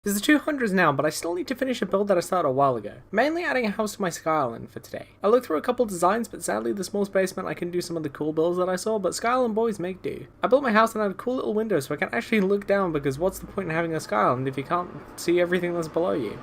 There's the 200s now, but I still need to finish a build that I started a while ago. Mainly adding a house to my Sky Island for today. I looked through a couple designs, but sadly the small space meant I couldn't do some of the cool builds that I saw, but Sky Island boys make do. I built my house and had a cool little window so I can actually look down, because what's the point in having a Sky Island if you can't see everything that's below you?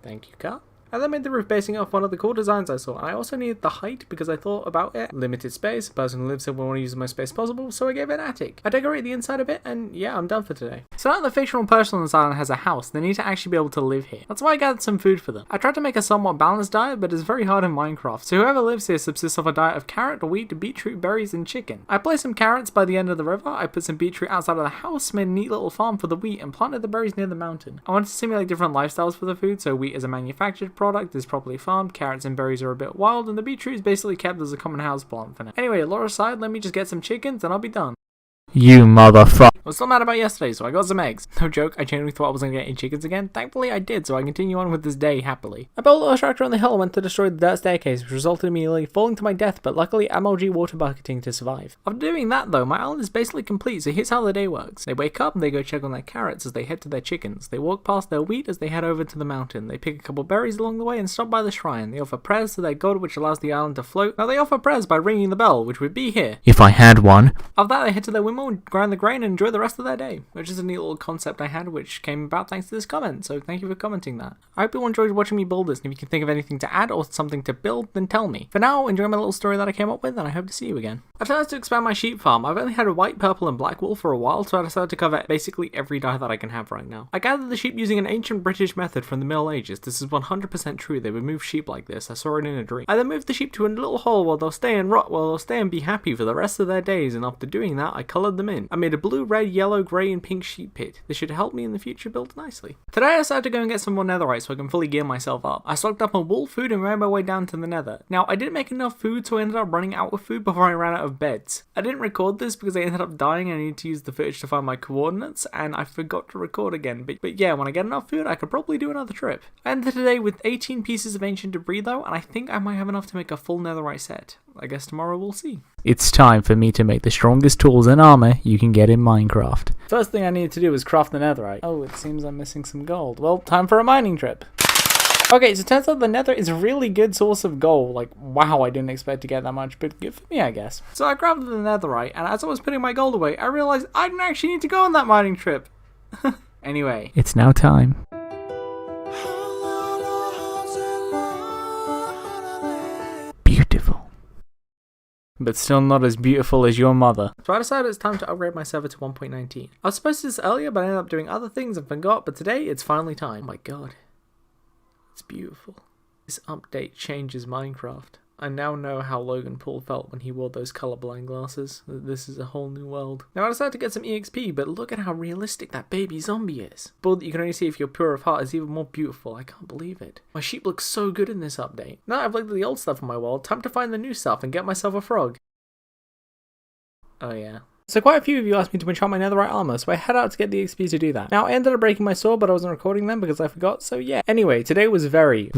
Thank you, car. I then made the roof basing off one of the cool designs I saw, and I also needed the height because I thought about it. Limited space, the person who lives here will want to use the most space possible, so I gave it an attic. I decorated the inside a bit, and yeah, I'm done for today. So now that the fictional person on this island has a house, they need to actually be able to live here. That's why I gathered some food for them. I tried to make a somewhat balanced diet, but it's very hard in Minecraft, so whoever lives here subsists off a diet of carrot, wheat, beetroot, berries, and chicken. I placed some carrots by the end of the river, I put some beetroot outside of the house, made a neat little farm for the wheat, and planted the berries near the mountain. I wanted to simulate different lifestyles for the food, so wheat is a manufactured product, is properly farmed, carrots and berries are a bit wild, and the beetroot is basically kept as a common house plant for now. Anyway, lore aside, let me just get some chickens and I'll be done. You motherfucker. I was still mad about yesterday, so I got some eggs. No joke, I genuinely thought I wasn't going to get any chickens again. Thankfully I did, so I continue on with this day happily. I built a little structure on the hill and went to destroy the dirt staircase, which resulted in me nearly falling to my death, but luckily MLG water bucketing to survive. After doing that though, my island is basically complete, so here's how the day works. They wake up and they go check on their carrots as they head to their chickens. They walk past their wheat as they head over to the mountain. They pick a couple berries along the way and stop by the shrine. They offer prayers to their god, which allows the island to float. Now they offer prayers by ringing the bell, which would be here. If I had one. After that, they head to their windmill and grind the grain and enjoy the rest of their day, which is a neat little concept I had, which came about thanks to this comment, so thank you for commenting that. I hope you all enjoyed watching me build this, and if you can think of anything to add or something to build, then tell me. For now, enjoy my little story that I came up with, and I hope to see you again. I've decided to expand my sheep farm. I've only had a white, purple, and black wool for a while, so I decided to cover basically every dye that I can have right now. I gathered the sheep using an ancient British method from the Middle Ages. This is 100% true. They would move sheep like this. I saw it in a dream. I then moved the sheep to a little hole where they'll stay and rot, where they'll stay and be happy for the rest of their days, and after doing that, I coloured them in. I made a blue, red, yellow, grey, and pink sheep pit. This should help me in the future build nicely. Today I decided to go and get some more netherite so I can fully gear myself up. I stocked up on wool, food, and made my way down to the nether. Now, I didn't make enough food, so I ended up running out of food before I ran out of beds. I didn't record this because I ended up dying and I needed to use the footage to find my coordinates, and I forgot to record again. But yeah, when I get enough food, I could probably do another trip. I ended today with 18 pieces of ancient debris though, and I think I might have enough to make a full netherite set. I guess tomorrow we'll see. It's time for me to make the strongest tools and armor you can get in Minecraft. First thing I needed to do was craft the netherite. Oh, it seems I'm missing some gold. Well, time for a mining trip. Okay, so it turns out the nether is a really good source of gold. Like, wow, I didn't expect to get that much, but good for me, I guess. So I grabbed the netherite, and as I was putting my gold away, I realized I didn't actually need to go on that mining trip. Anyway. It's now time. Beautiful. But still not as beautiful as your mother. So I decided it's time to upgrade my server to 1.19. I was supposed to do this earlier, but I ended up doing other things and forgot, but today it's finally time. Oh my god. It's beautiful. This update changes Minecraft. I now know how Logan Paul felt when he wore those colorblind glasses. This is a whole new world. Now I decided to get some EXP, but look at how realistic that baby zombie is. Build that you can only see if you're pure of heart is even more beautiful. I can't believe it. My sheep look so good in this update. Now I've looked at the old stuff in my world, time to find the new stuff and get myself a frog. Oh yeah. So quite a few of you asked me to enchant my netherite armor, so I head out to get the XP to do that. Now I ended up breaking my sword, but I wasn't recording them because I forgot, so yeah. Anyway, today was very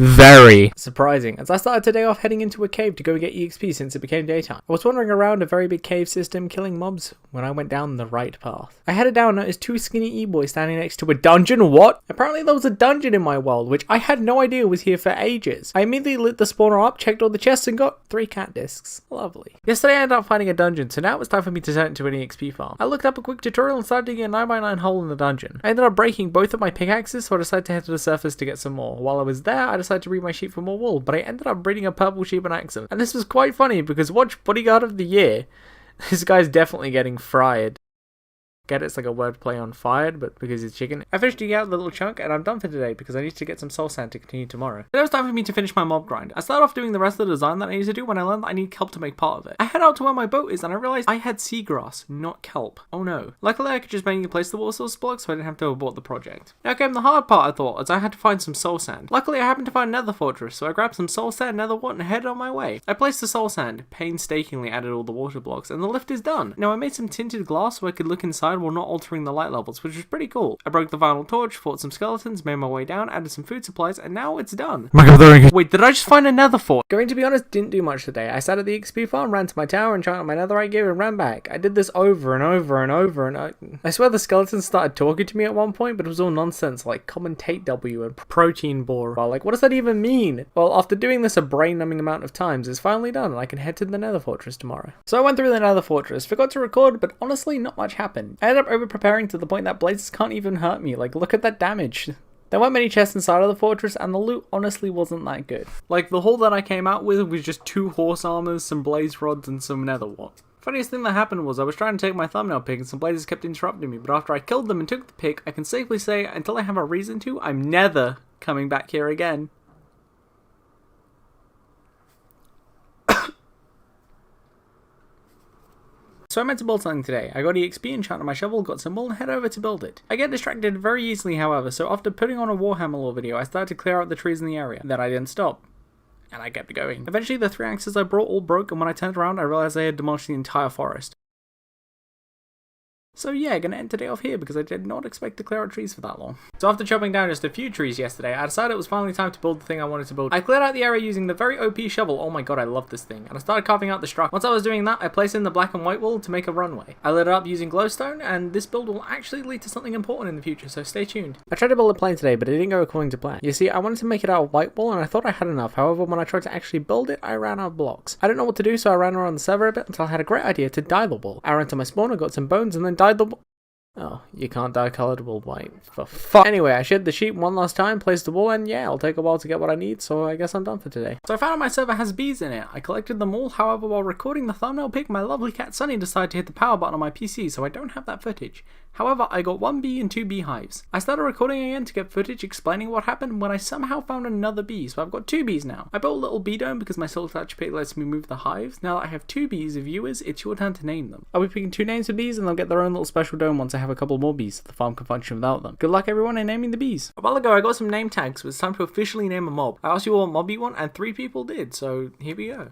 surprising, as I started today off heading into a cave to go get EXP since it became daytime. I was wandering around a very big cave system killing mobs when I went down the right path. I headed down and noticed two skinny e-boys standing next to a dungeon. What? Apparently there was a dungeon in my world, which I had no idea was here for ages. I immediately lit the spawner up, checked all the chests, and got 3 cat discs. Lovely. Yesterday I ended up finding a dungeon, so now it was time for me to turn it into an EXP farm. I looked up a quick tutorial and started digging a 9x9 hole in the dungeon. I ended up breaking both of my pickaxes, so I decided to head to the surface to get some more. While I was there, I decided to breed my sheep for more wool, but I ended up breeding a purple sheep on accident. And this was quite funny because watch Bodyguard of the Year. This guy's definitely getting fried. Get it? It's like a wordplay on fired, but because it's chicken. I finished digging out the little chunk, and I'm done for today because I need to get some soul sand to continue tomorrow. Then it was time for me to finish my mob grind. I started off doing the rest of the design that I need to do when I learned that I need kelp to make part of it. I head out to where my boat is, and I realized I had seagrass, not kelp. Oh no. Luckily, I could just manually place the water source block, so I didn't have to abort the project. Now came the hard part, I thought, as I had to find some soul sand. Luckily, I happened to find Nether Fortress, so I grabbed some soul sand, nether wart, and headed on my way. I placed the soul sand, painstakingly added all the water blocks, and the lift is done. Now I made some tinted glass so I could look inside outside while not altering the light levels, which was pretty cool. I broke the vinyl torch, fought some skeletons, made my way down, added some food supplies, and now it's done. Wait, did I just find a nether fort? Going to be honest, didn't do much today. I sat at the XP farm, ran to my tower, enchanted my netherite gear, and ran back. I did this over and over and over, and I swear the skeletons started talking to me at one point, but it was all nonsense, like commentate W and protein bore. Well, like, what does that even mean? Well, after doing this a brain-numbing amount of times, it's finally done, and I can head to the nether fortress tomorrow. So I went through the nether fortress, forgot to record, but honestly, not much happened. I ended up over-preparing to the point that blazes can't even hurt me. Like, look at that damage. There weren't many chests inside of the fortress, and the loot honestly wasn't that good. Like, the haul that I came out with was just 2 horse armors, some blaze rods, and some nether wart. Funniest thing that happened was I was trying to take my thumbnail pick and some blazes kept interrupting me, but after I killed them and took the pick, I can safely say, until I have a reason to, I'm never coming back here again. So I meant to build something today. I got EXP, enchanted my shovel, got some wool, and head over to build it. I get distracted very easily, however, so after putting on a Warhammer lore video, I started to clear out the trees in the area. Then I didn't stop. And I kept going. Eventually the 3 axes I brought all broke, and when I turned around I realized I had demolished the entire forest. So yeah, gonna end today off here because I did not expect to clear out trees for that long. So after chopping down just a few trees yesterday, I decided it was finally time to build the thing I wanted to build. I cleared out the area using the very OP shovel. Oh my god, I love this thing. And I started carving out the structure. Once I was doing that, I placed in the black and white wool to make a runway. I lit it up using glowstone, and this build will actually lead to something important in the future, so stay tuned. I tried to build a plane today, but it didn't go according to plan. You see, I wanted to make it out of white wool, and I thought I had enough. However, when I tried to actually build it, I ran out of blocks. I didn't know what to do, so I ran around the server a bit until I had a great idea to dye the wool. I ran to my spawner, got some bones, and then dyed the wool. Oh, you can't dye colored wool white. For fuck. Anyway, I shed the sheep one last time, placed the wool, and yeah, it'll take a while to get what I need, so I guess I'm done for today. So I found out my server has bees in it. I collected them all, however, while recording the thumbnail pic, my lovely cat Sunny decided to hit the power button on my PC, so I don't have that footage. However, I got 1 bee and 2 beehives. I started recording again to get footage explaining what happened when I somehow found another bee, so I've got 2 bees now. I built a little bee dome because my silk touch pick lets me move the hives. Now that I have 2 bees, viewers, it's your turn to name them. I'll be picking 2 names for bees and they'll get their own little special dome once I have a couple more bees so the farm can function without them. Good luck everyone in naming the bees. A while ago I got some name tags, so it's time to officially name a mob. I asked you what mob you want and 3 people did, so here we go.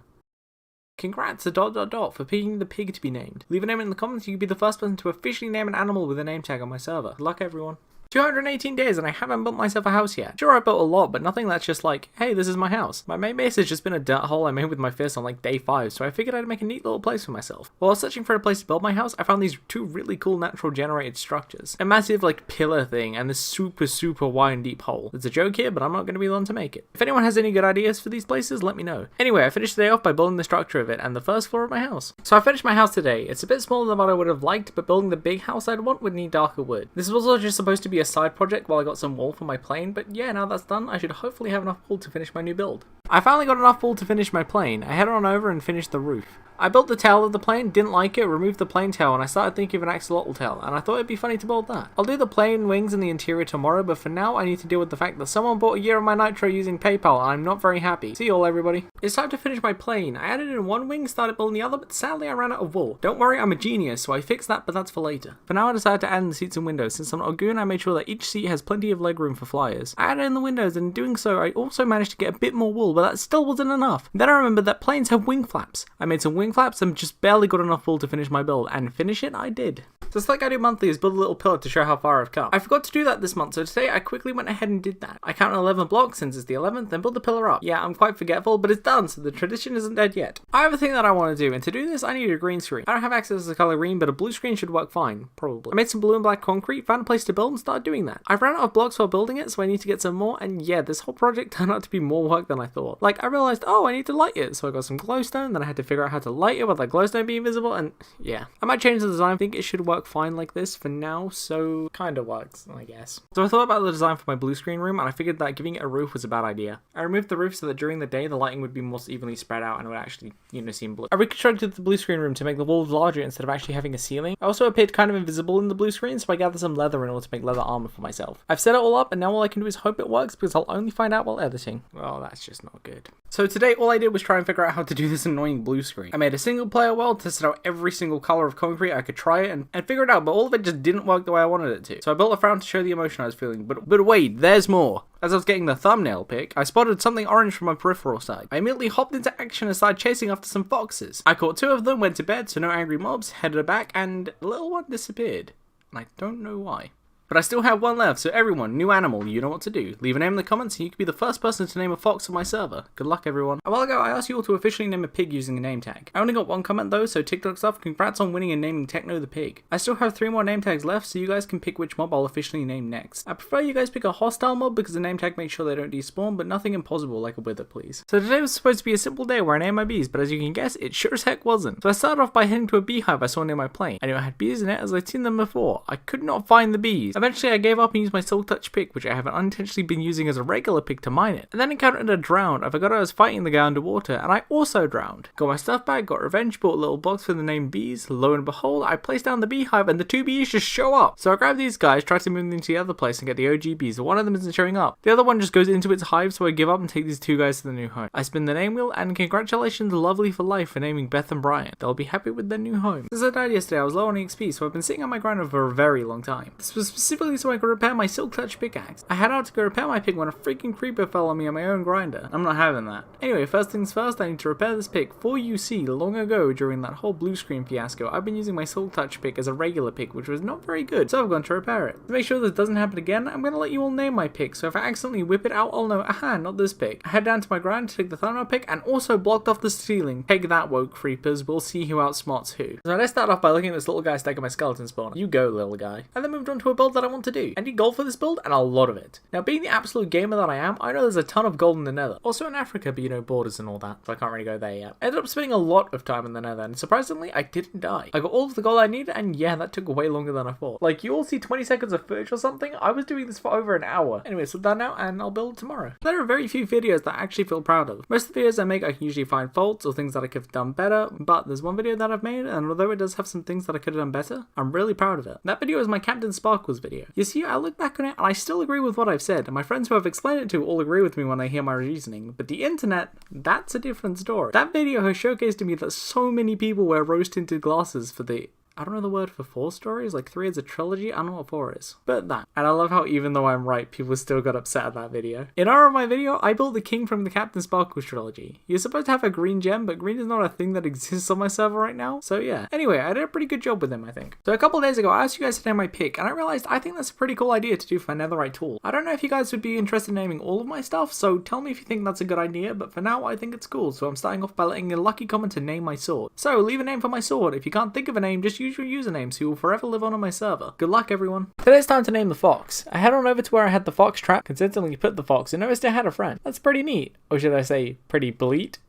Congrats to ... for picking the pig to be named. Leave a name in the comments, you could be the first person to officially name an animal with a name tag on my server. Good luck everyone. 218 days and I haven't built myself a house yet. Sure, I built a lot, but nothing that's just like, hey, this is my house. My main base has just been a dirt hole I made with my fist on like day 5, so I figured I'd make a neat little place for myself. While I was searching for a place to build my house, I found these 2 really cool natural generated structures. A massive like pillar thing and this super wide and deep hole. It's a joke here, but I'm not going to be the one to make it. If anyone has any good ideas for these places, let me know. Anyway, I finished the day off by building the structure of it and the first floor of my house. So I finished my house today. It's a bit smaller than what I would have liked, but building the big house I'd want would need darker wood. This was also just supposed to be a side project while I got some wool for my plane, but yeah, now that's done, I should hopefully have enough wool to finish my new build. I finally got enough wool to finish my plane. I headed on over and finished the roof. I built the tail of the plane, didn't like it, removed the plane tail, and I started thinking of an axolotl tail, and I thought it'd be funny to build that. I'll do the plane wings and the interior tomorrow, but for now I need to deal with the fact that someone bought a year of my nitro using PayPal, and I'm not very happy. See you all everybody. It's time to finish my plane. I added in 1 wing, started building the other, but sadly I ran out of wool. Don't worry, I'm a genius, so I fixed that, but that's for later. For now I decided to add in the seats and windows. Since I'm not a goon, I made sure that each seat has plenty of legroom for flyers. I added in the windows, and in doing so I also managed to get a bit more wool, but that still wasn't enough. Then I remembered that planes have wing flaps. I made some wing flaps and just barely got enough wool to finish my build, and finish it I did. So it's like I do monthly is build a little pillar to show how far I've come. I forgot to do that this month, so today I quickly went ahead and did that. I counted 11 blocks since it's the 11th, then build the pillar up. Yeah, I'm quite forgetful, but it's done, so the tradition isn't dead yet. I have a thing that I want to do, and to do this I need a green screen. I don't have access to the color green, but a blue screen should work fine, probably. I made some blue and black concrete, found a place to build, and started doing that. I've ran out of blocks while building it, so I need to get some more, and yeah, this whole project turned out to be more work than I thought. Like, I realized, oh, I need to light it, so I got some glowstone, then I had to figure out how to light it without glowstone being visible, and yeah. I might change the design, I think it should work fine like this for now, so kinda works, I guess. So I thought about the design for my blue screen room, and I figured that giving it a roof was a bad idea. I removed the roof so that during the day the lighting would be more evenly spread out and it would actually, seem blue. I reconstructed the blue screen room to make the walls larger instead of actually having a ceiling. I also appeared kind of invisible in the blue screen, so I gathered some leather in order to make leather armor for myself. I've set it all up, and now all I can do is hope it works because I'll only find out while editing. Well, that's just not good. So today all I did was try and figure out how to do this annoying blue screen. I made a single player world, tested out every single color of concrete I could try it and figure it out, but all of it just didn't work the way I wanted it to. So I built a frown to show the emotion I was feeling, but wait, there's more. As I was getting the thumbnail pic, I spotted something orange from my peripheral side. I immediately hopped into action and started chasing after some foxes. I caught 2 of them, went to bed, so no angry mobs, headed back, and the little one disappeared. and I don't know why. But I still have one left, so everyone, new animal, you know what to do. Leave a name in the comments and you can be the first person to name a fox on my server. Good luck, everyone. A while ago, I asked you all to officially name a pig using a name tag. I only got one comment though, so TikTok stuff, congrats on winning and naming Techno the pig. I still have 3 more name tags left, so you guys can pick which mob I'll officially name next. I prefer you guys pick a hostile mob because the name tag makes sure they don't despawn, but nothing impossible like a wither, please. So today was supposed to be a simple day where I named my bees, but as you can guess, it sure as heck wasn't. So I started off by heading to a beehive I saw near my plane. I knew I had bees in it as I'd seen them before. I could not find the bees. Eventually I gave up and used my Soul Touch pick, which I have unintentionally been using as a regular pick to mine it, and then encountered a drowned. I forgot I was fighting the guy underwater, and I also drowned. Got my stuff back, got revenge, bought a little box for the name bees. Lo and behold, I placed down the beehive and the 2 bees just show up. So I grabbed these guys, tried to move them into the other place and get the OG bees, but one of them isn't showing up. The other one just goes into its hive, so I give up and take these 2 guys to the new home. I spin the name wheel, and congratulations Lovely for Life for naming Beth and Brian. They'll be happy with their new home. Since I died yesterday, I was low on XP, so I've been sitting on my grinder for a very long time. This was specifically so I could repair my Silk Touch pickaxe. I had out to go repair my pick when a freaking creeper fell on me on my own grinder. I'm not having that. Anyway, first things first, I need to repair this pick. For you see, long ago during that whole blue screen fiasco, I've been using my Soul Touch pick as a regular pick, which was not very good, so I've gone to repair it. To make sure this doesn't happen again, I'm going to let you all name my pick, so if I accidentally whip it out, I'll know, aha, not this pick. I head down to my grind to take the thumbnail pick, and also blocked off the ceiling. Take that, woke creepers, we'll see who outsmarts who. So let's start off by looking at this little guy stacking my skeleton spawner. You go, little guy. I then moved on to a build that I want to do. I need gold for this build, and a lot of it. Now, being the absolute gamer that I am, I know there's a ton of gold in the Nether. Also in Africa, but you know, borders and all that, so I can't really go there yet. I ended up spending a lot of time in the Nether, and surprisingly, I didn't die. I got all of the gold I needed, and yeah, that took way longer than I thought. Like, you all see 20 seconds of footage or something? I was doing this for over an hour. Anyway, so done now, and I'll build tomorrow. There are very few videos that I actually feel proud of. Most of the videos I make, I can usually find faults or things that I could have done better, but there's one video that I've made, and although it does have some things that I could have done better, I'm really proud of it. That video is my Captain Sparkles video. You see, I look back on it, and I still agree with what I've said, and my friends who I've explained it to all agree with me when I hear my reasoning, but the internet, that's a different story. That video has showcased to me that so many people wear rose-tinted glasses for the I don't know the word for 4 stories, like 3 is a trilogy, I don't know what 4 is. But that. And I love how even though I'm right, people still got upset at that video. In honor of my video, I built the king from the Captain Sparkles trilogy. You're supposed to have a green gem, but green is not a thing that exists on my server right now, so yeah. Anyway, I did a pretty good job with him, I think. So a couple days ago, I asked you guys to name my pick, and I realized I think that's a pretty cool idea to do for my netherite tool. I don't know if you guys would be interested in naming all of my stuff, so tell me if you think that's a good idea, but for now, I think it's cool, so I'm starting off by letting a lucky commenter name my sword. So leave a name for my sword. If you can't think of a name, just use your username, so will forever live on my server. Good luck, everyone. Today it's time to name the fox. I head on over to where I had the fox trap, consistently put the fox, and noticed I had a friend. That's pretty neat. Or should I say, pretty bleat?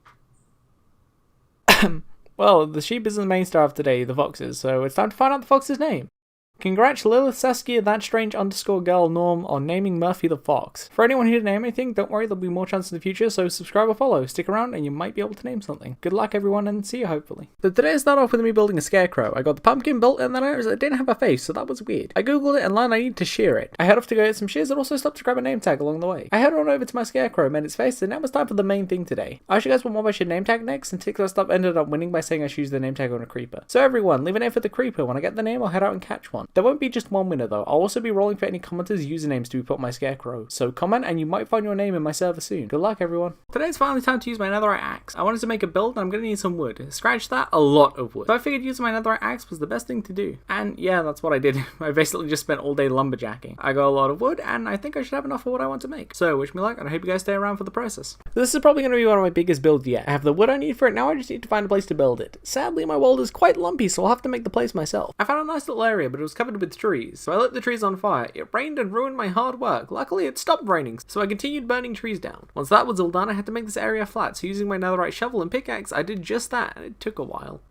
Well, the sheep isn't the main star of today, the fox is, so it's time to find out the fox's name. Congrats Lilith, Saskia, that strange _ girl Norm on naming Murphy the Fox. For anyone who didn't name anything, don't worry, there'll be more chances in the future, so subscribe or follow, stick around and you might be able to name something. Good luck everyone and see you hopefully. So today I start off with me building a scarecrow. I got the pumpkin built and then I noticed it didn't have a face, so that was weird. I googled it and learned I need to shear it. I head off to go get some shears and also stopped to grab a name tag along the way. I head on over to my scarecrow, made its face, and now it's time for the main thing today. I asked you guys what mob I should name tag next, and TikTok stuff ended up winning by saying I should use the name tag on a creeper. So everyone, leave a name for the creeper. When I get the name, I'll head out and catch one. There won't be just one winner though. I'll also be rolling for any commenters' usernames to be put on my scarecrow. So comment and you might find your name in my server soon. Good luck everyone. Today's finally time to use my netherite axe. I wanted to make a build and I'm gonna need some wood. Scratch that, a lot of wood. So I figured using my netherite axe was the best thing to do. And yeah, that's what I did. I basically just spent all day lumberjacking. I got a lot of wood and I think I should have enough for what I want to make. So wish me luck and I hope you guys stay around for the process. So this is probably gonna be one of my biggest builds yet. I have the wood I need for it, now I just need to find a place to build it. Sadly my world is quite lumpy, so I'll have to make the place myself. I found a nice little area but it was covered with trees. So I lit the trees on fire. It rained and ruined my hard work. Luckily it stopped raining, so I continued burning trees down. Once that was all done, I had to make this area flat, so using my netherite shovel and pickaxe, I did just that, and it took a while.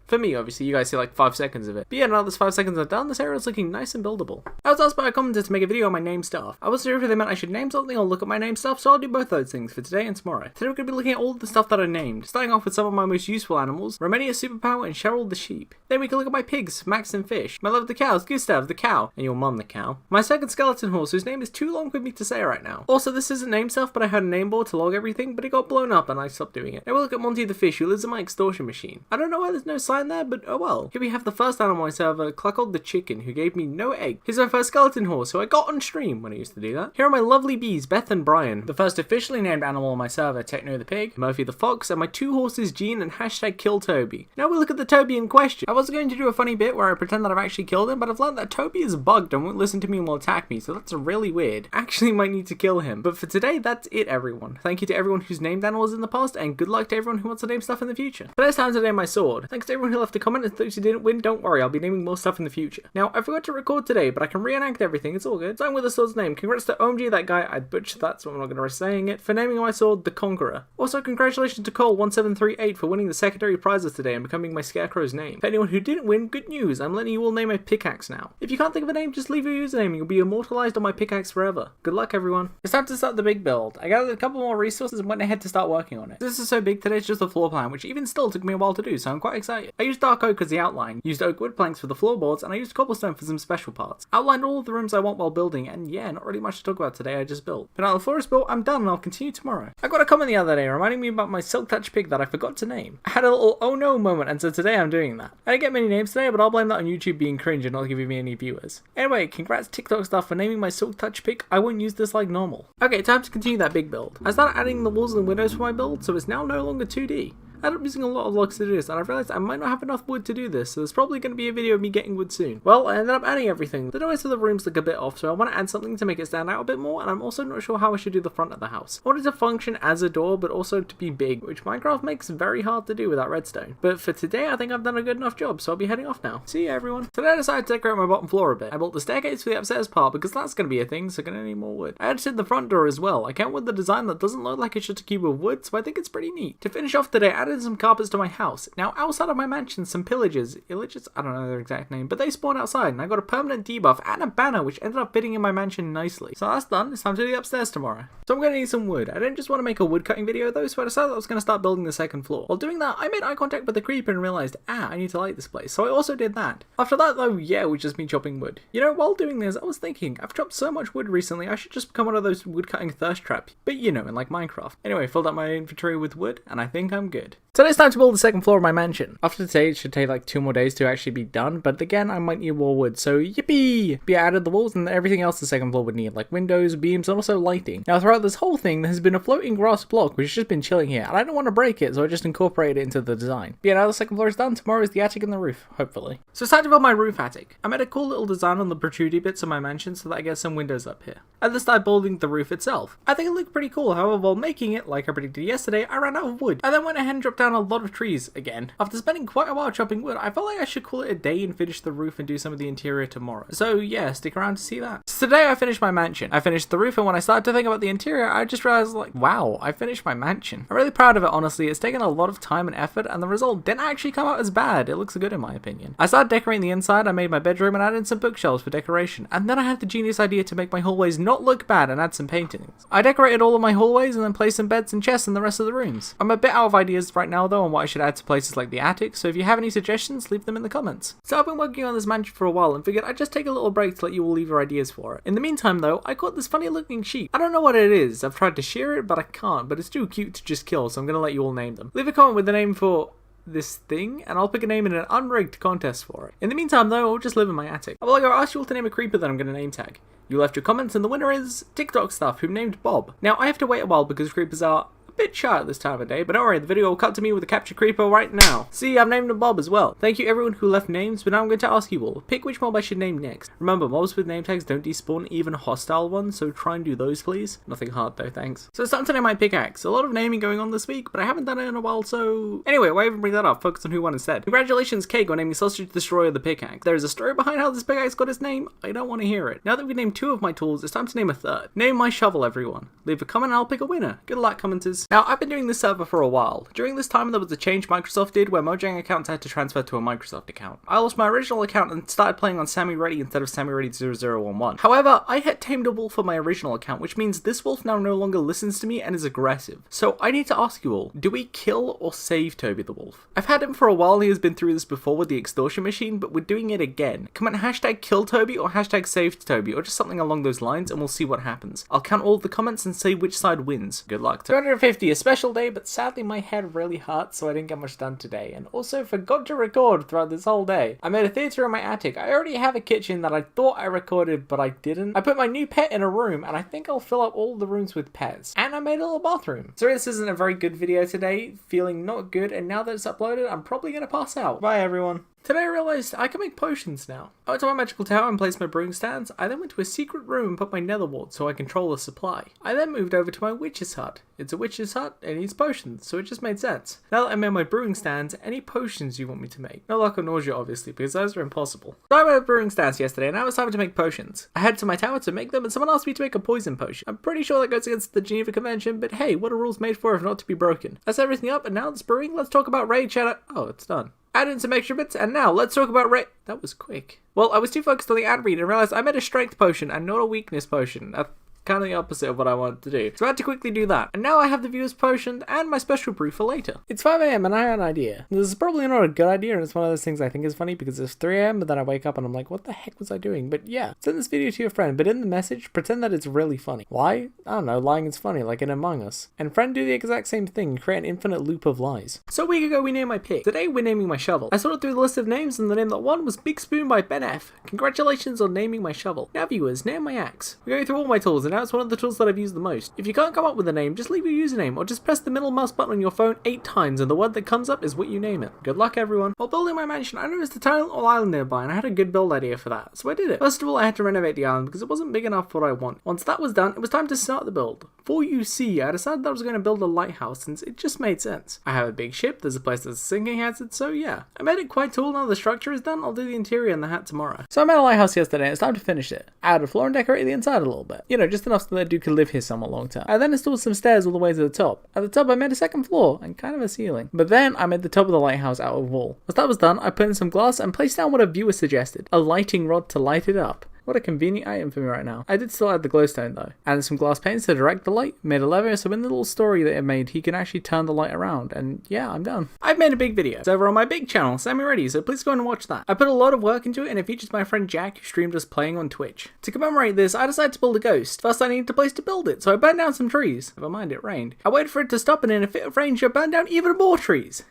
For me, obviously, you guys see like 5 seconds of it. But yeah, now this 5 seconds are done, this area is looking nice and buildable. I was asked by a commenter to make a video on my name stuff. I wasn't sure if they meant I should name something or look at my name stuff, so I'll do both those things for today and tomorrow. Today we're going to be looking at all of the stuff that I named, starting off with some of my most useful animals, Romania's superpower and Cheryl the sheep. Then we can look at my pigs, Max and Fish, my love the cows, Gustav the cow, and your mum the cow. My second skeleton horse, whose name is too long for me to say right now. Also, this isn't name stuff, but I had a name board to log everything, but it got blown up and I stopped doing it. Then we'll look at Monty the fish, who lives in my extortion machine. I don't know why there's no sign sign there, but oh well. Here we have the first animal on my server, Cluckold the chicken, who gave me no egg. Here's my first skeleton horse, who I got on stream when I used to do that. Here are my lovely bees, Beth and Brian. The first officially named animal on my server, Techno the pig, Murphy the fox, and my two horses, Gene and hashtag kill Toby. Now we look at the Toby in question. I was going to do a funny bit where I pretend that I've actually killed him, but I've learned that Toby is bugged and won't listen to me and will attack me, so that's really weird. Actually might need to kill him. But for today, that's it everyone. Thank you to everyone who's named animals in the past, and good luck to everyone who wants to name stuff in the future. But it's time to name my sword. Thanks to everyone who left a comment, and those who didn't win, don't worry, I'll be naming more stuff in the future. Now, I forgot to record today, but I can reenact everything, it's all good. Starting with the sword's name, congrats to OMG, that guy, I butchered that, so I'm not going to risk saying it, for naming my sword the Conqueror. Also, congratulations to Cole1738 for winning the secondary prizes today and becoming my Scarecrow's name. For anyone who didn't win, good news, I'm letting you all name a pickaxe now. If you can't think of a name, just leave your username and you'll be immortalized on my pickaxe forever. Good luck everyone. It's time to start the big build. I gathered a couple more resources and went ahead to start working on it. This is so big today, it's just a floor plan, which even still took me a while to do, so I'm quite excited. I used dark oak as the outline, used oak wood planks for the floorboards, and I used cobblestone for some special parts. Outlined all of the rooms I want while building, and yeah, not really much to talk about today, I just built. But now the floor is built, I'm done and I'll continue tomorrow. I got a comment the other day reminding me about my silk touch pig that I forgot to name. I had a little oh no moment, and so today I'm doing that. I didn't get many names today, but I'll blame that on YouTube being cringe and not giving me any viewers. Anyway, congrats TikTok stuff for naming my silk touch pig. I won't use this like normal. Okay, time to continue that big build. I started adding the walls and windows for my build, so it's now no longer 2D. I ended up using a lot of logs to do this, and I've realised I might not have enough wood to do this, so there's probably going to be a video of me getting wood soon. Well, I ended up adding everything. The doorways of the rooms look a bit off, so I want to add something to make it stand out a bit more, and I'm also not sure how I should do the front of the house. I wanted to function as a door, but also to be big, which Minecraft makes very hard to do without redstone. But for today, I think I've done a good enough job, so I'll be heading off now. See you everyone. Today I decided to decorate my bottom floor a bit. I built the staircase for the upstairs part, because that's going to be a thing, so I'm going to need more wood. I edited the front door as well. I came with the design that doesn't look like it's just a cube of wood, so I think it's pretty neat. To finish off today, I added some carpets to my house. Now outside of my mansion, some pillagers, I don't know their exact name, but they spawned outside and I got a permanent debuff and a banner which ended up fitting in my mansion nicely. So that's done, it's time to do the upstairs tomorrow. So I'm going to need some wood. I didn't just want to make a wood cutting video though, so I decided I was going to start building the second floor. While doing that, I made eye contact with the creeper and realised, I need to light this place. So I also did that. After that though, yeah, it was just me chopping wood. You know, while doing this, I was thinking, I've chopped so much wood recently, I should just become one of those wood cutting thirst traps. But you know, in like Minecraft. Anyway, filled up my inventory with wood and I think I'm good. So it's time to build the second floor of my mansion. After today, it should take like 2 more days to actually be done, but again, I might need more wood, so yippee! But I added the walls and everything else the second floor would need, like windows, beams, and also lighting. Now throughout this whole thing, there's been a floating grass block which has just been chilling here, and I don't want to break it, so I just incorporated it into the design. But yeah, now the second floor is done, tomorrow is the attic and the roof, hopefully. So it's time to build my roof attic. I made a cool little design on the protrudy bits of my mansion so that I get some windows up here. I then started building the roof itself. I think it looked pretty cool, however, while making it, like I predicted yesterday, I ran out of wood. I then went ahead and dropped down a lot of trees again. After spending quite a while chopping wood, I felt like I should call it a day and finish the roof and do some of the interior tomorrow. So yeah, stick around to see that. So today I finished my mansion. I finished the roof, and when I started to think about the interior, I just realized like, wow, I finished my mansion. I'm really proud of it, honestly. It's taken a lot of time and effort, and the result didn't actually come out as bad. It looks good in my opinion. I started decorating the inside, I made my bedroom and added some bookshelves for decoration, and then I had the genius idea to make my hallways not look bad and add some paintings. I decorated all of my hallways and then placed some beds and chests in the rest of the rooms. I'm a bit out of ideas right now though on what I should add to places like the attic, so if you have any suggestions, leave them in the comments. So I've been working on this mansion for a while and figured I'd just take a little break to let you all leave your ideas for it. In the meantime though, I caught this funny looking sheep. I don't know what it is. I've tried to shear it, but I can't, but it's too cute to just kill, so I'm gonna let you all name them. Leave a comment with the name for this thing, and I'll pick a name in an unrigged contest for it. In the meantime though, I'll just live in my attic. Well, I'll ask you all to name a creeper that I'm gonna name tag. You left your comments and the winner is TikTok stuff who named Bob. Now I have to wait a while because creepers are bit shy at this time of day, but don't worry, the video will cut to me with a capture creeper right now. See, I've named him Bob as well. Thank you everyone who left names, but now I'm going to ask you all, pick which mob I should name next. Remember, mobs with name tags don't despawn, even hostile ones, so try and do those please. Nothing hard though, thanks. So it's time to name my pickaxe. A lot of naming going on this week, but I haven't done it in a while, so anyway, why even bring that up? Focus on who won instead. Congratulations Cake on naming Sausage Destroyer the pickaxe. There is a story behind how this pickaxe got its name. I don't want to hear it. Now that we've named 2 of my tools, it's time to name a third. Name my shovel, everyone. Leave a comment and I'll pick a winner. Good luck, commenters. Now I've been doing this server for a while. During this time there was a change Microsoft did where Mojang accounts had to transfer to a Microsoft account. I lost my original account and started playing on Sammy Ready instead of Sammy Ready 0011. However, I had tamed a wolf on my original account, which means this wolf now no longer listens to me and is aggressive. So I need to ask you all, do we kill or save Toby the wolf? I've had him for a while, he has been through this before with the extortion machine, but we're doing it again. Comment hashtag kill Toby or hashtag save Toby or just something along those lines and we'll see what happens. I'll count all of the comments and say which side wins. Good luck. 250 50, a special day, but sadly my head really hurts, so I didn't get much done today, and also forgot to record throughout this whole day. I made a theatre in my attic. I already have a kitchen that I thought I recorded, but I didn't. I put my new pet in a room, and I think I'll fill up all the rooms with pets. And I made a little bathroom. Sorry this isn't a very good video today, feeling not good, and now that it's uploaded, I'm probably gonna pass out. Bye everyone. Today I realised I can make potions now. I went to my magical tower and placed my brewing stands. I then went to a secret room and put my nether wart so I control the supply. I then moved over to my witch's hut. It's a witch's hut and it needs potions, so it just made sense. Now that I made my brewing stands, any potions you want me to make? No luck or nausea obviously, because those are impossible. So I made brewing stands yesterday and now it's time to make potions. I head to my tower to make them and someone asked me to make a poison potion. I'm pretty sure that goes against the Geneva Convention, but hey, what are rules made for if not to be broken? That's everything up, and now it's brewing. Let's talk about raid shadow. Oh, it's done. Add in some extra bits, and now let's talk about That was quick. Well, I was too focused on the ad read and realized I made a strength potion and not a weakness potion. That's kind of the opposite of what I wanted to do. So I had to quickly do that. And now I have the viewer's potion and my special brew for later. It's 5 AM and I had an idea. This is probably not a good idea, and it's one of those things I think is funny because it's 3 AM, but then I wake up and I'm like, what the heck was I doing? But yeah, send this video to your friend, but in the message, pretend that it's really funny. Why? I don't know, lying is funny, like in Among Us. And friend, do the exact same thing and create an infinite loop of lies. So a week ago we named my pig. Today we're naming my shovel. I sorted through the list of names and the name that won was Big Spoon by Ben F. Congratulations on naming my shovel. Now viewers, name my axe. We're going through all my tools and now it's one of the tools that I've used the most. If you can't come up with a name, just leave your username or just press the middle mouse button on your phone 8 times and the word that comes up is what you name it. Good luck everyone. While building my mansion, I noticed a tiny little island nearby and I had a good build idea for that, so I did it. First of all, I had to renovate the island because it wasn't big enough for what I want. Once that was done, it was time to start the build. For you see, I decided that I was going to build a lighthouse since it just made sense. I have a big ship, there's a place that's a sinking hazard, so yeah. I made it quite tall. Now the structure is done, I'll do the interior and the hat tomorrow. So I made a lighthouse yesterday and it's time to finish it. I added a floor and decorated the inside a little bit. You know, just enough so that dude could live here somewhat long term. I then installed some stairs all the way to the top. At the top I made a second floor and kind of a ceiling. But then I made the top of the lighthouse out of wool. Once that was done, I put in some glass and placed down what a viewer suggested, a lighting rod to light it up. What a convenient item for me right now. I did still add the glowstone though. Added some glass panes to direct the light, made a lever so in the little story that it made he can actually turn the light around, and yeah, I'm done. I've made a big video. It's over on my big channel, Sammy Ready, so please go and watch that. I put a lot of work into it and it features my friend Jack who streamed us playing on Twitch. To commemorate this, I decided to build a ghost. First I needed a place to build it, so I burned down some trees. Never mind, it rained. I waited for it to stop and in a fit of rage I burned down even more trees.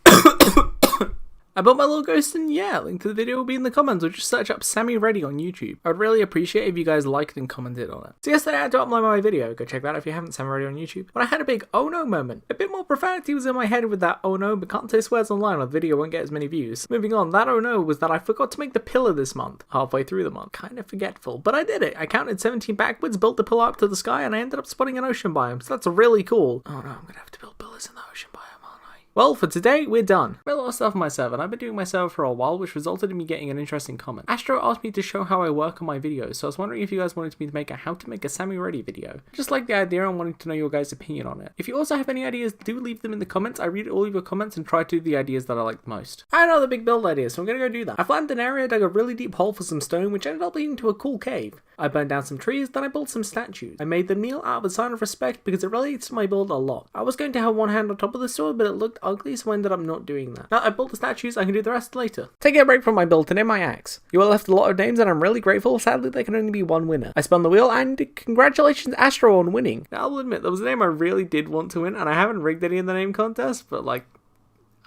I built my little ghost and yeah, link to the video will be in the comments or just search up Sammy Ready on YouTube. I would really appreciate if you guys liked and commented on it. So yesterday I had to upload my video, go check that out if you haven't, Sammy Ready on YouTube. But I had a big oh no moment. A bit more profanity was in my head with that oh no, but can't say swears online or the video won't get as many views. Moving on, that oh no was that I forgot to make the pillar this month, halfway through the month. Kind of forgetful, but I did it. I counted 17 backwards, built the pillar up to the sky, and I ended up spotting an ocean biome, so that's really cool. Oh no, I'm gonna have to build pillars in the ocean biome. Well, for today, we're done. I made a lot of stuff on my server, and I've been doing my server for a while, which resulted in me getting an interesting comment. Astro asked me to show how I work on my videos, so I was wondering if you guys wanted me to make a how to make a Sammy Ready video. I just like the idea and wanting to know your guys' opinion on it. If you also have any ideas, do leave them in the comments. I read all of your comments and try to do the ideas that I like the most. I had another big build idea, so I'm gonna go do that. I flattened an area, dug a really deep hole for some stone, which ended up leading to a cool cave. I burned down some trees, then I built some statues. I made them kneel out of a sign of respect because it relates to my build a lot. I was going to have one hand on top of the sword, but it looked ugly, so I ended up not doing that. Now I built the statues, I can do the rest later. Taking a break from my build to name my axe. You all left a lot of names and I'm really grateful. Sadly there can only be one winner. I spun the wheel and congratulations Astro on winning. Now I'll admit there was a name I really did want to win and I haven't rigged any of the name contests, but like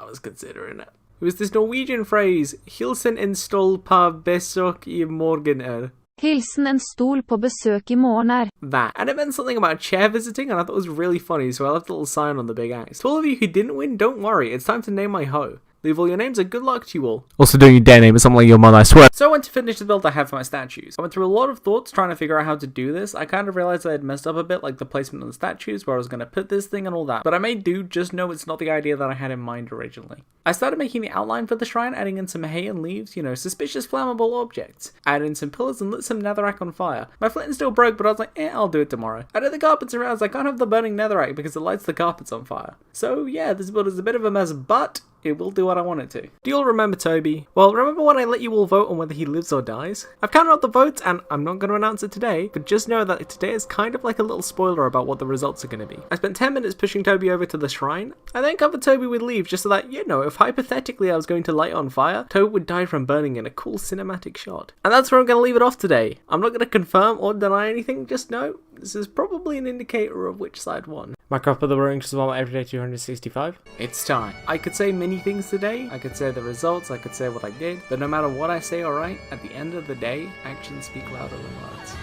I was considering it. It was this Norwegian phrase, Hilsen en stol på besøk I morgen. Hilsen en stol på besøk I morgen. That. And it meant something about a chair visiting and I thought it was really funny, so I left a little sign on the big axe. To all of you who didn't win, don't worry, it's time to name my hoe. Leave all your names and good luck to you all. Also, don't you dare name it something like your mother, I swear. So I went to finish the build I have for my statues. I went through a lot of thoughts trying to figure out how to do this. I kind of realized I had messed up a bit, like the placement of the statues, where I was going to put this thing and all that. But I made do, just know it's not the idea that I had in mind originally. I started making the outline for the shrine, adding in some hay and leaves, you know, suspicious flammable objects. I added in some pillars and lit some netherrack on fire. My flint still broke, but I was like, I'll do it tomorrow. I did the carpets around, as I can't have the burning netherrack because it lights the carpets on fire. So yeah, this build is a bit of a mess, but it will do what I want it to. Do you all remember Toby? Well, remember when I let you all vote on whether he lives or dies? I've counted up the votes and I'm not going to announce it today, but just know that today is kind of like a little spoiler about what the results are going to be. I spent 10 minutes pushing Toby over to the shrine. I then covered Toby with leaves just so that, you know, if hypothetically I was going to light on fire, Toby would die from burning in a cool cinematic shot. And that's where I'm going to leave it off today. I'm not going to confirm or deny anything, just know This is probably an indicator of which side won. My crop of the brewing just won every day 265. It's time. I could say many things today. I could say the results, I could say what I did, but no matter what I say or write, at the end of the day, actions speak louder than words.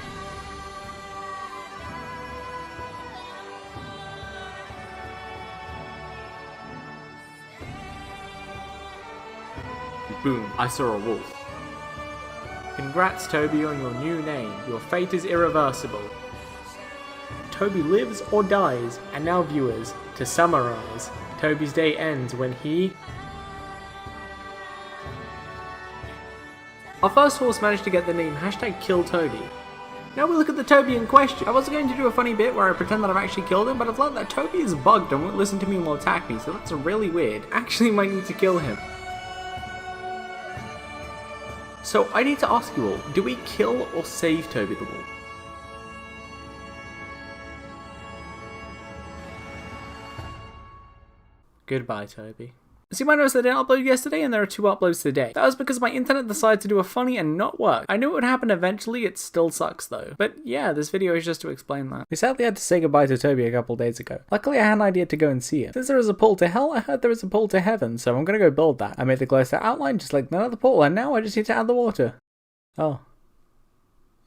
Boom, I saw a wolf. Congrats, Toby, on your new name. Your fate is irreversible. Toby lives or dies, and now viewers, to summarize, Toby's day ends when he... Our first horse managed to get the name #KillToby. Now we look at the Toby in question. I was going to do a funny bit where I pretend that I've actually killed him, but I've learned that Toby is bugged and won't listen to me and will attack me, so that's really weird. Actually might need to kill him. So I need to ask you all, do we kill or save Toby the Wolf? Goodbye, Toby. So you might notice I didn't upload yesterday and there are 2 uploads today. That was because my internet decided to do a funny and not work. I knew it would happen eventually, it still sucks though. But yeah, this video is just to explain that. We sadly had to say goodbye to Toby a couple days ago. Luckily I had an idea to go and see him. Since there is a portal to hell, I heard there is a portal to heaven, so I'm gonna go build that. I made the glowstone outline just like none other portal, and now I just need to add the water. Oh.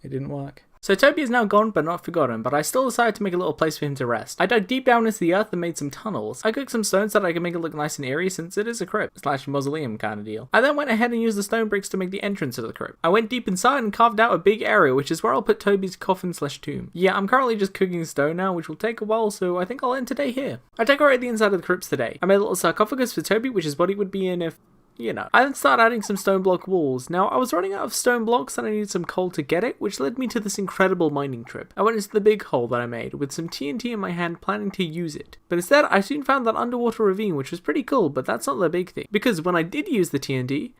It didn't work. So Toby is now gone but not forgotten, but I still decided to make a little place for him to rest. I dug deep down into the earth and made some tunnels. I cooked some stone so that I could make it look nice and eerie since it is a crypt / mausoleum kind of deal. I then went ahead and used the stone bricks to make the entrance to the crypt. I went deep inside and carved out a big area, which is where I'll put Toby's coffin / tomb. Yeah, I'm currently just cooking stone now, which will take a while, so I think I'll end today here. I decorated the inside of the crypts today. I made a little sarcophagus for Toby, which his body would be in if... you know. I then started adding some stone block walls. Now, I was running out of stone blocks and I needed some coal to get it, which led me to this incredible mining trip. I went into the big hole that I made with some TNT in my hand planning to use it. But instead, I soon found that underwater ravine, which was pretty cool, but that's not the big thing. Because when I did use the TNT,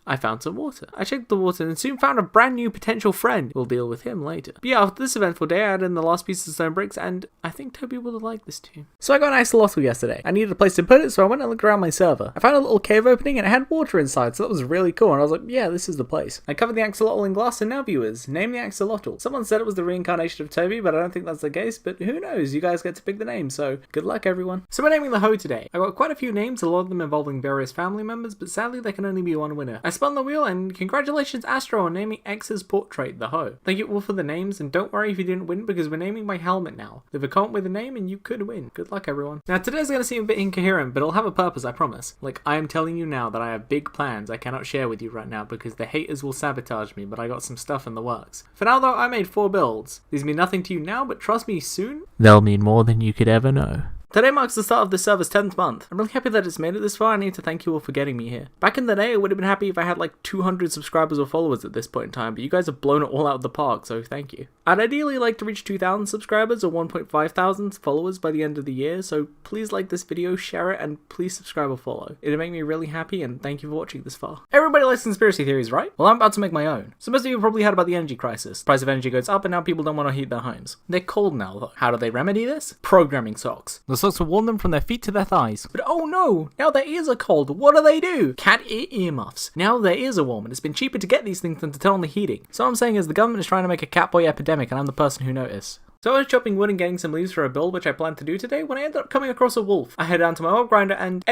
I found some water. I checked the water and soon found a brand new potential friend. We'll deal with him later. But yeah, after this eventful day, I added in the last piece of stone bricks, and I think Toby would have liked this too. So I got an axolotl yesterday. I needed a place to put it, so I went and looked around my server. I found a little cave opening and it had water inside, so that was really cool, and I was like, yeah, this is the place. I covered the axolotl in glass, and now viewers, name the axolotl. Someone said it was the reincarnation of Toby, but I don't think that's the case, but who knows, you guys get to pick the name, so good luck everyone. So we're naming the hoe today. I got quite a few names, a lot of them involving various family members, but sadly there can only be one winner. I spun the wheel and congratulations Astro on naming X's portrait the hoe. Thank you all for the names, and don't worry if you didn't win because we're naming my helmet now. Leave a comment with a name and you could win. Good luck everyone. Now today's gonna seem a bit incoherent, but it'll have a purpose, I promise. Like, I am telling you now that I have big plans I cannot share with you right now because the haters will sabotage me, but I got some stuff in the works. For now though, I made 4 builds. These mean nothing to you now, but trust me, soon They'll mean more than you could ever know. Today marks the start of the server's 10th month. I'm really happy that it's made it this far. I need to thank you all for getting me here. Back in the day, I would have been happy if I had like 200 subscribers or followers at this point in time, but you guys have blown it all out of the park, so thank you. I'd ideally like to reach 2,000 subscribers or 1.5 thousand followers by the end of the year, so please like this video, share it, and please subscribe or follow. It'd make me really happy, and thank you for watching this far. Everybody likes conspiracy theories, right? Well, I'm about to make my own. So most of you probably heard about the energy crisis. The price of energy goes up, and now people don't want to heat their homes. They're cold now, though. How do they remedy this? Programming socks. The socks will warm them from their feet to their thighs. But oh no! Now their ears are cold. What do? Cat ear earmuffs. Now their ears are warm, and it's been cheaper to get these things than to turn on the heating. So what I'm saying is the government is trying to make a cat boy epidemic, and I'm the person who noticed. So I was chopping wood and getting some leaves for a build which I planned to do today when I ended up coming across a wolf. I headed down to my mob grinder and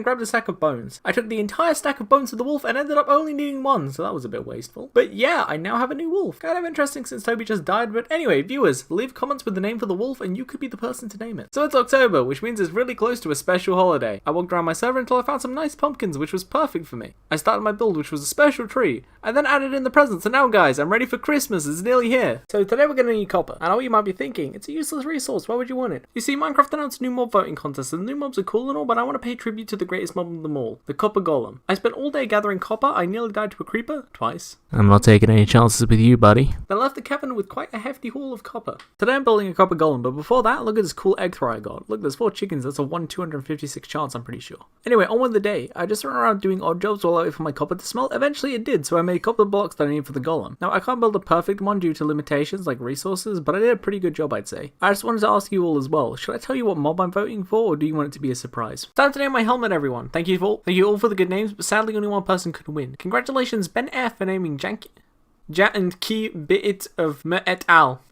grabbed a stack of bones. I took the entire stack of bones to the wolf and ended up only needing 1, so that was a bit wasteful. But yeah, I now have a new wolf. Kind of interesting since Toby just died, but anyway, viewers, leave comments with the name for the wolf and you could be the person to name it. So it's October, which means it's really close to a special holiday. I walked around my server until I found some nice pumpkins, which was perfect for me. I started my build, which was a special tree. I then added in the presents, and now guys, I'm ready for Christmas. It's nearly here. So today we're going to need copper. I know you might be thinking, it's a useless resource, why would you want it? You see, Minecraft announced a new mob voting contest, and the new mobs are cool and all, but I want to pay tribute to the greatest mob of them all, the copper golem. I spent all day gathering copper, I nearly died to a creeper, twice. I'm not taking any chances with you, buddy. Then left the cavern with quite a hefty haul of copper. Today I'm building a copper golem, but before that, look at this cool egg throw I got. Look, there's 4 chickens, that's a 1 in 256 chance, I'm pretty sure. Anyway, on with the day. I just ran around doing odd jobs while I wait for my copper to smelt. Eventually it did, so I made copper blocks that I need for the golem. Now I can't build a perfect one due to limitations like resources, but I did a pretty good job, I'd say. I just wanted to ask you all as well, should I tell you what mob I'm voting for, or do you want it to be a surprise? Time to name my helmet, everyone. Thank you all for the good names, but sadly only one person could win. Congratulations Ben F for naming and Key Bit of Me et al.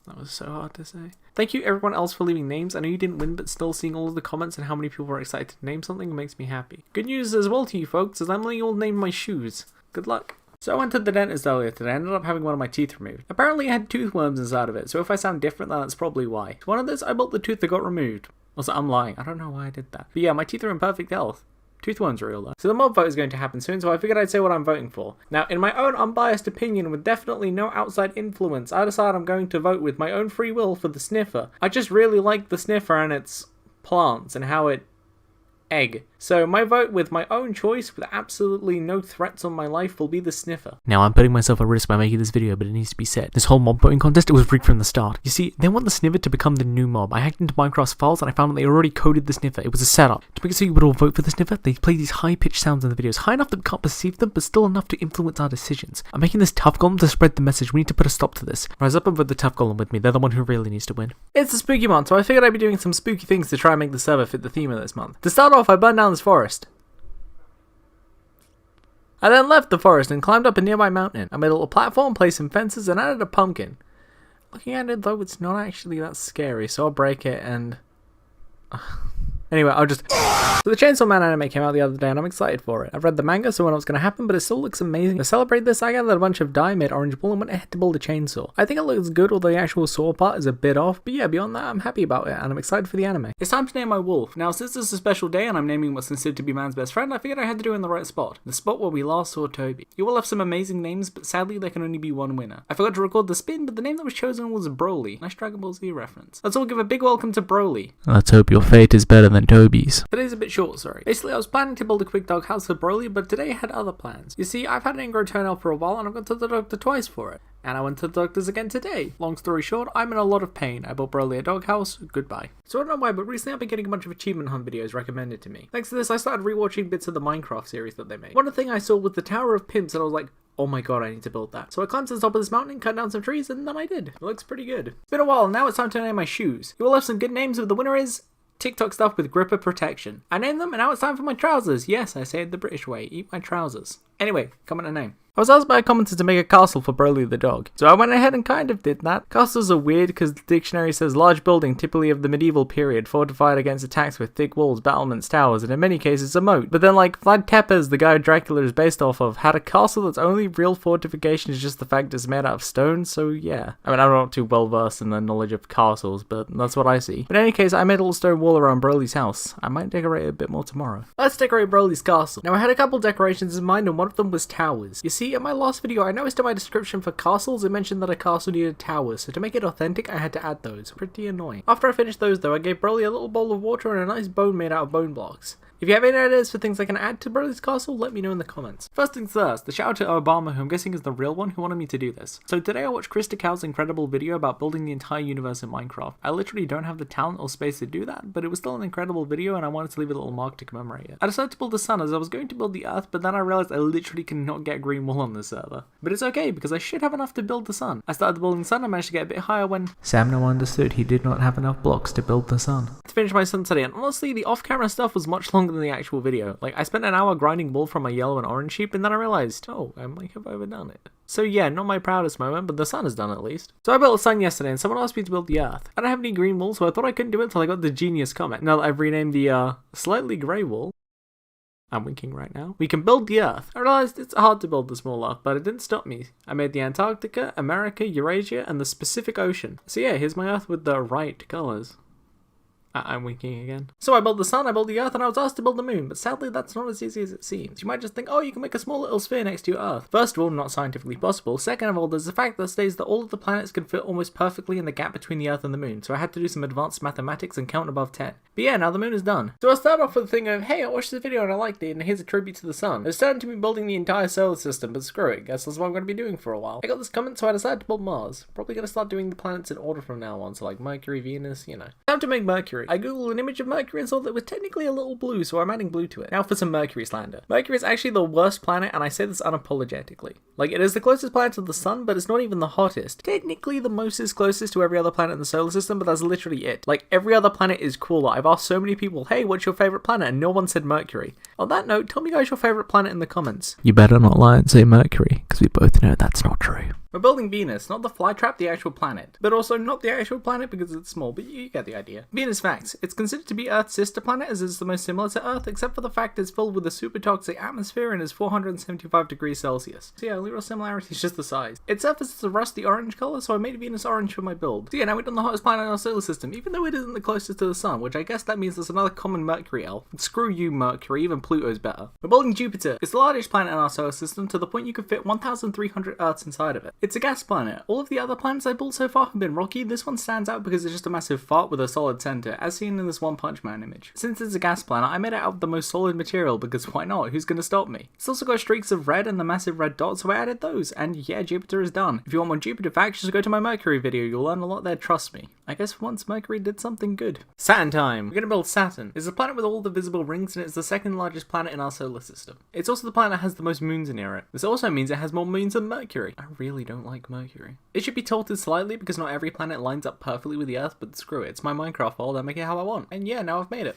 That was so hard to say. Thank you everyone else for leaving names. I know you didn't win, but still seeing all of the comments and how many people were excited to name something makes me happy. Good news as well to you folks, as I'm letting you all name my shoes. Good luck. So I went to the dentist earlier today. I ended up having one of my teeth removed. Apparently it had tooth worms inside of it, so if I sound different then that's probably why. To one of this, I built the tooth that got removed. Also, I'm lying. I don't know why I did that. But yeah, my teeth are in perfect health. Tooth worms are real though. So the mob vote is going to happen soon, so I figured I'd say what I'm voting for. Now, in my own unbiased opinion, with definitely no outside influence, I decide I'm going to vote with my own free will for the sniffer. I just really like the sniffer and its plants and how it egg. So my vote with my own choice with absolutely no threats on my life will be the sniffer. Now I'm putting myself at risk by making this video, but it needs to be said. This whole mob voting contest, it was rigged from the start. You see, they want the sniffer to become the new mob. I hacked into Minecraft's files and I found that they already coded the sniffer. It was a setup. To make it so you would all vote for the sniffer, they play these high-pitched sounds in the videos, high enough that we can't perceive them, but still enough to influence our decisions. I'm making this tough golem to spread the message. We need to put a stop to this. Rise up and vote the tough golem with me. They're the one who really needs to win. It's a spooky month, so I figured I'd be doing some spooky things to try and make the server fit the theme of this month. To start off, I burned down this forest. I then left the forest and climbed up a nearby mountain. I made a little platform, placed some fences, and added a pumpkin. Looking at it though, it's not actually that scary, so I'll break it and... Anyway, I'll just... So the Chainsaw Man anime came out the other day and I'm excited for it. I've read the manga, so I know what's going to happen, but it still looks amazing. To celebrate this, I gathered a bunch of dye, made orange wool, and went ahead to build a chainsaw. I think it looks good, although the actual saw part is a bit off, but yeah, beyond that, I'm happy about it, and I'm excited for the anime. It's time to name my wolf. Now, since this is a special day and I'm naming what's considered to be man's best friend, I figured I had to do it in the right spot. The spot where we last saw Toby. You all have some amazing names, but sadly there can only be one winner. I forgot to record the spin, but the name that was chosen was Broly. Nice Dragon Ball Z reference. Let's all give a big welcome to Broly. Let's hope your fate is better than Toby's. Today's a bit short, sorry. Basically, I was planning to build a quick dog house for Broly, but today I had other plans. You see, I've had an ingrown toenail for a while, and I've gone to the doctor twice for it. And I went to the doctors again today. Long story short, I'm in a lot of pain. I built Broly a doghouse. Goodbye. So I don't know why, but recently I've been getting a bunch of achievement hunt videos recommended to me. Thanks to this, I started rewatching bits of the Minecraft series that they made. One thing I saw was the Tower of Pimps, and I was like, oh my god, I need to build that. So I climbed to the top of this mountain, cut down some trees, and then I did. It looks pretty good. It's been a while, and now it's time to name my shoes. You all have some good names, but the winner is... TikTok stuff with gripper protection. I named them and now it's time for my trousers. Yes, I say it the British way. Eat my trousers. Anyway, comment a name. I was asked by a commenter to make a castle for Broly the dog, so I went ahead and kind of did that. Castles are weird because the dictionary says large building typically of the medieval period, fortified against attacks with thick walls, battlements, towers, and in many cases a moat. But then like Vlad Tepes, the guy Dracula is based off of, had a castle that's only real fortification is just the fact it's made out of stone, so yeah. I mean, I'm not too well versed in the knowledge of castles, but that's what I see. But in any case, I made a little stone wall around Broly's house. I might decorate it a bit more tomorrow. Let's decorate Broly's castle. Now I had a couple decorations in mind and one of them was towers. You see, in my last video I noticed in my description for castles it mentioned that a castle needed towers, so to make it authentic I had to add those. Pretty annoying. After I finished those though, I gave Broly a little bowl of water and a nice bone made out of bone blocks. If you have any ideas for things I can add to Broly's castle, let me know in the comments. First things first, a shout out to Obama, who I'm guessing is the real one, who wanted me to do this. So today I watched Krista Cow's incredible video about building the entire universe in Minecraft. I literally don't have the talent or space to do that, but it was still an incredible video and I wanted to leave a little mark to commemorate it. I decided to build the sun as I was going to build the earth, but then I realized I literally cannot get green wool on this server. But it's okay, because I should have enough to build the sun. I started building the sun and managed to get a bit higher when Sam now understood he did not have enough blocks to build the sun. To finish my sun today, and honestly the off-camera stuff was much longer than the actual video. Like, I spent an hour grinding wool from my yellow and orange sheep, and then I realized, oh, I might have overdone it. So yeah, not my proudest moment, but the sun is done at least. So I built a sun yesterday, and someone asked me to build the earth. I don't have any green wool, so I thought I couldn't do it until I got the genius comment. Now that I've renamed the, slightly grey wool, I'm winking right now, we can build the earth. I realized it's hard to build the small earth, but it didn't stop me. I made the Antarctica, America, Eurasia, and the Pacific Ocean. So yeah, here's my earth with the right colours. I'm winking again. So I built the sun, I built the earth, and I was asked to build the moon, but sadly that's not as easy as it seems. You might just think, oh, you can make a small little sphere next to your earth. First of all, not scientifically possible. Second of all, there's the fact that states that all of the planets can fit almost perfectly in the gap between the earth and the moon, so I had to do some advanced mathematics and count above 10. But yeah, now the moon is done. So I'll start off with the thing of, hey, I watched this video and I liked it, and here's a tribute to the sun. It's starting to be building the entire solar system, but screw it, guess that's what I'm going to be doing for a while. I got this comment, so I decided to build Mars. Probably going to start doing the planets in order from now on, so like Mercury, Venus, you know. Time to make Mercury. I googled an image of Mercury and saw that it was technically a little blue, so I'm adding blue to it. Now for some Mercury slander. Mercury is actually the worst planet, and I say this unapologetically. Like, it is the closest planet to the sun, but it's not even the hottest. Technically, the most is closest to every other planet in the solar system, but that's literally it. Like, every other planet is cooler. I've asked so many people, hey, what's your favorite planet? And no one said Mercury. On that note, tell me guys your favorite planet in the comments. You better not lie and say Mercury, because we both know that's not true. We're building Venus, not the flytrap, the actual planet. But also not the actual planet because it's small, but you get the idea. Venus facts. It's considered to be Earth's sister planet as it's the most similar to Earth, except for the fact it's filled with a super toxic atmosphere and is 475 degrees Celsius. So yeah, only real similarity is just the size. Its surface is a rusty orange color, so I made Venus orange for my build. So yeah, now we're on the hottest planet in our solar system, even though it isn't the closest to the sun, which I guess that means there's another common Mercury elf. Screw you, Mercury, even Pluto's better. We're building Jupiter. It's the largest planet in our solar system to the point you could fit 1,300 Earths inside of it. It's a gas planet. All of the other planets I built so far have been rocky. This one stands out because it's just a massive fart with a solid center, as seen in this One Punch Man image. Since it's a gas planet, I made it out of the most solid material because why not? Who's gonna stop me? It's also got streaks of red and the massive red dots, so I added those. And yeah, Jupiter is done. If you want more Jupiter facts, just go to my Mercury video. You'll learn a lot there, trust me. I guess once Mercury did something good. Saturn time. We're gonna build Saturn. It's a planet with all the visible rings and it's the second largest planet in our solar system. It's also the planet that has the most moons near it. This also means it has more moons than Mercury. I really don't like Mercury. It should be tilted slightly because not every planet lines up perfectly with the Earth, but screw it. It's my Minecraft world, I make it how I want. And yeah, now I've made it.